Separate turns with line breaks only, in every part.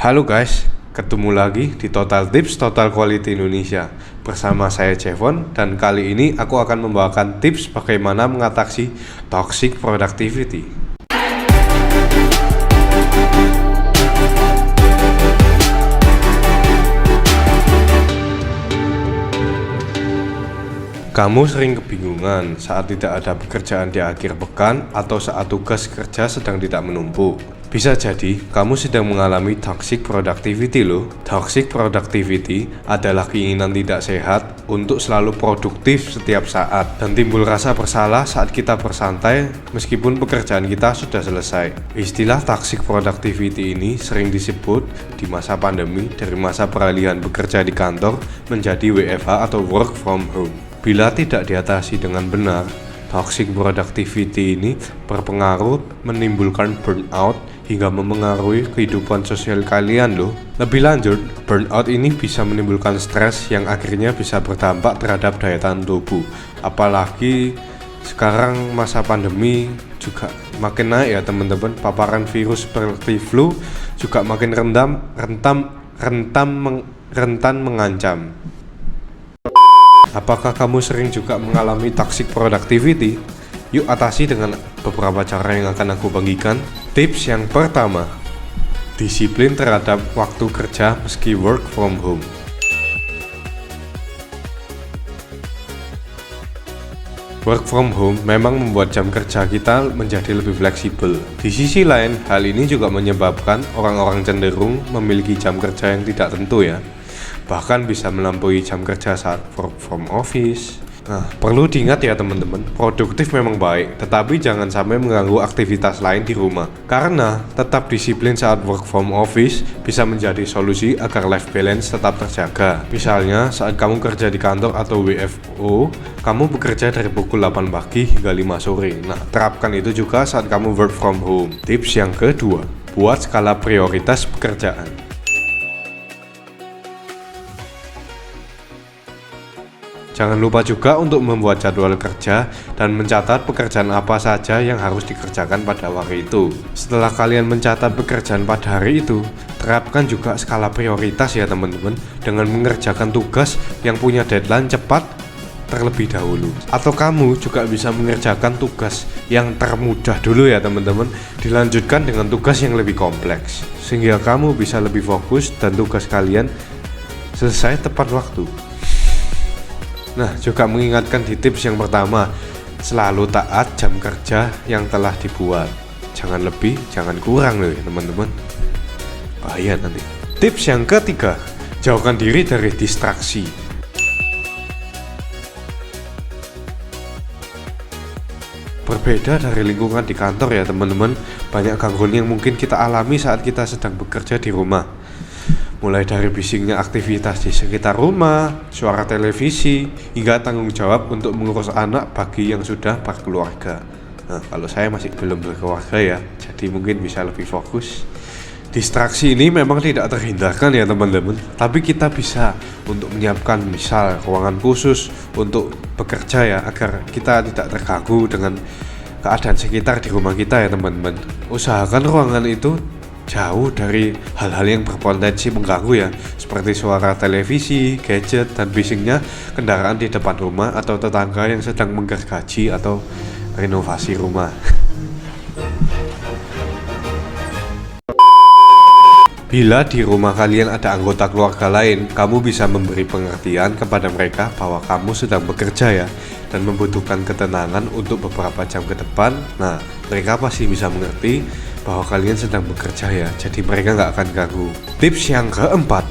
Halo guys, ketemu lagi di Total Tips Total Quality Indonesia. Bersama saya Jevon, dan kali ini aku akan membawakan tips bagaimana mengatasi toxic productivity. Kamu sering kebingungan saat tidak ada pekerjaan di akhir pekan atau saat tugas kerja sedang tidak menumpuk. Bisa jadi kamu sedang mengalami toxic productivity loh. Toxic productivity adalah keinginan tidak sehat untuk selalu produktif setiap saat dan timbul rasa bersalah saat kita bersantai meskipun pekerjaan kita sudah selesai. Istilah toxic productivity ini sering disebut di masa pandemi dari masa peralihan bekerja di kantor menjadi WFH atau work from home. Bila tidak diatasi dengan benar, toxic productivity ini berpengaruh menimbulkan burnout hingga memengaruhi kehidupan sosial kalian loh. Lebih lanjut, burnout ini bisa menimbulkan stres yang akhirnya bisa berdampak terhadap daya tahan tubuh. Apalagi sekarang masa pandemi juga makin naik ya teman-teman, paparan virus seperti flu juga makin rentan mengancam. Apakah kamu sering juga mengalami toxic productivity? Yuk atasi dengan beberapa cara yang akan aku bagikan. Tips yang pertama, disiplin terhadap waktu kerja meski work from home. Work from home memang membuat jam kerja kita menjadi lebih fleksibel. Di sisi lain, hal ini juga menyebabkan orang-orang cenderung memiliki jam kerja yang tidak tentu ya. Bahkan bisa melampaui jam kerja saat work from office. Nah, perlu diingat ya teman-teman, produktif memang baik, tetapi jangan sampai mengganggu aktivitas lain di rumah. Karena tetap disiplin saat work from office bisa menjadi solusi agar life balance tetap terjaga. Misalnya, saat kamu kerja di kantor atau WFO, kamu bekerja dari pukul 8 pagi hingga 5 sore. Nah, terapkan itu juga saat kamu work from home. Tips yang kedua, buat skala prioritas pekerjaan. Jangan lupa juga untuk membuat jadwal kerja dan mencatat pekerjaan apa saja yang harus dikerjakan pada hari itu. Setelah kalian mencatat pekerjaan pada hari itu, terapkan juga skala prioritas ya teman-teman, dengan mengerjakan tugas yang punya deadline cepat terlebih dahulu. Atau kamu juga bisa mengerjakan tugas yang termudah dulu ya teman-teman, dilanjutkan dengan tugas yang lebih kompleks, sehingga kamu bisa lebih fokus dan tugas kalian selesai tepat waktu. Nah, juga mengingatkan di tips yang pertama, selalu taat jam kerja yang telah dibuat. Jangan lebih, jangan kurang loh ya teman-teman. Bahaya nanti. Tips yang ketiga, jauhkan diri dari distraksi. Berbeda dari lingkungan di kantor ya teman-teman, banyak gangguan yang mungkin kita alami saat kita sedang bekerja di rumah. Mulai dari bisingnya aktivitas di sekitar rumah, suara televisi, hingga tanggung jawab untuk mengurus anak bagi yang sudah berkeluarga. Nah, kalau saya masih belum berkeluarga ya, jadi mungkin bisa lebih fokus. Distraksi ini memang tidak terhindarkan ya teman-teman, tapi kita bisa untuk menyiapkan misal ruangan khusus untuk bekerja ya, agar kita tidak terganggu dengan keadaan sekitar di rumah kita ya teman-teman. Usahakan ruangan itu jauh dari hal-hal yang berpotensi mengganggu ya, seperti suara televisi, gadget, dan bisingnya kendaraan di depan rumah atau tetangga yang sedang menggergaji atau renovasi rumah. Bila di rumah kalian ada anggota keluarga lain, kamu bisa memberi pengertian kepada mereka bahwa kamu sedang bekerja ya, dan membutuhkan ketenangan untuk beberapa jam ke depan. Nah, mereka pasti bisa mengerti bahwa kalian sedang bekerja ya, jadi mereka nggak akan ganggu. Tips yang keempat,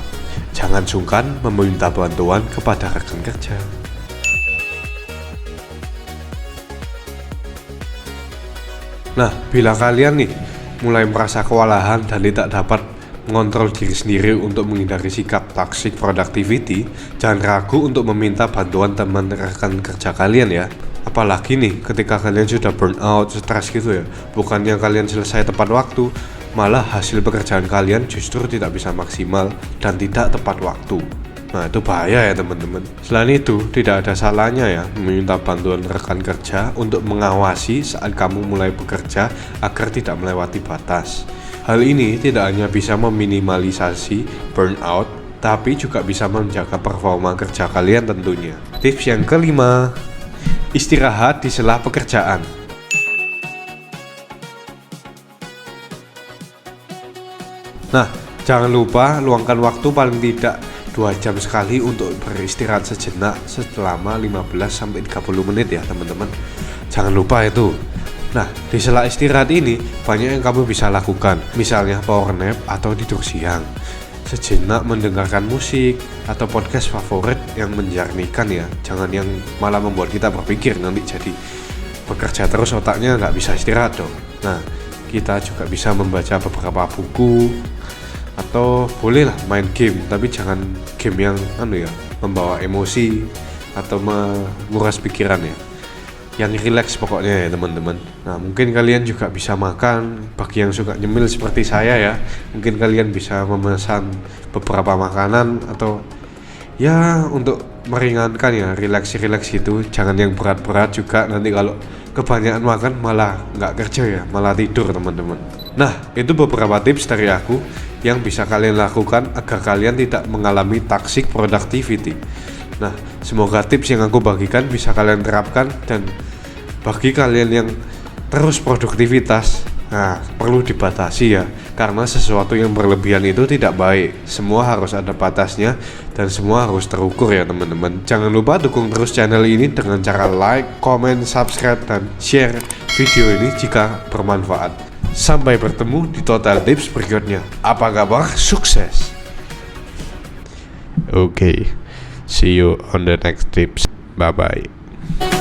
jangan sungkan meminta bantuan kepada rekan kerja. Nah, bila kalian nih mulai merasa kewalahan dan tidak dapat mengontrol diri sendiri untuk menghindari sikap toxic productivity, jangan ragu untuk meminta bantuan teman rekan kerja kalian ya. Apalagi nih ketika kalian sudah burnout, stres gitu ya, bukannya kalian selesai tepat waktu, malah hasil pekerjaan kalian justru tidak bisa maksimal dan tidak tepat waktu. Nah, itu bahaya ya teman-teman. Selain itu, tidak ada salahnya ya meminta bantuan rekan kerja untuk mengawasi saat kamu mulai bekerja agar tidak melewati batas. Hal ini tidak hanya bisa meminimalisasi burnout, tapi juga bisa menjaga performa kerja kalian tentunya. Tips yang kelima, istirahat di sela pekerjaan. Nah, jangan lupa luangkan waktu paling tidak 2 jam sekali untuk beristirahat sejenak selama 15-30 menit ya teman-teman. Jangan lupa itu. Nah, di sela istirahat ini banyak yang kamu bisa lakukan, misalnya power nap atau tidur siang, sejenak mendengarkan musik atau podcast favorit yang menjernihkan ya. Jangan yang malah membuat kita berpikir, nanti jadi bekerja terus otaknya nggak bisa istirahat dong. Nah, kita juga bisa membaca beberapa buku atau bolehlah main game, tapi jangan game yang membawa emosi atau menguras pikiran ya. Yang rileks pokoknya ya teman-teman. Nah, mungkin kalian juga bisa makan, bagi yang suka nyemil seperti saya ya, mungkin kalian bisa memesan beberapa makanan atau ya untuk meringankan ya, rileks gitu. Jangan yang berat-berat juga, nanti kalau kebanyakan makan malah nggak kerja ya, malah tidur teman-teman. Nah, itu beberapa tips dari aku yang bisa kalian lakukan agar kalian tidak mengalami toxic productivity. Nah, semoga tips yang aku bagikan bisa kalian terapkan, dan bagi kalian yang terus produktivitas, nah perlu dibatasi ya, karena sesuatu yang berlebihan itu tidak baik. Semua harus ada batasnya dan semua harus terukur ya teman-teman. Jangan lupa dukung terus channel ini dengan cara like, comment, subscribe, dan share video ini jika bermanfaat. Sampai bertemu di Total Tips berikutnya. Apa kabar? Sukses! Okay. See you on the next tips. Bye bye.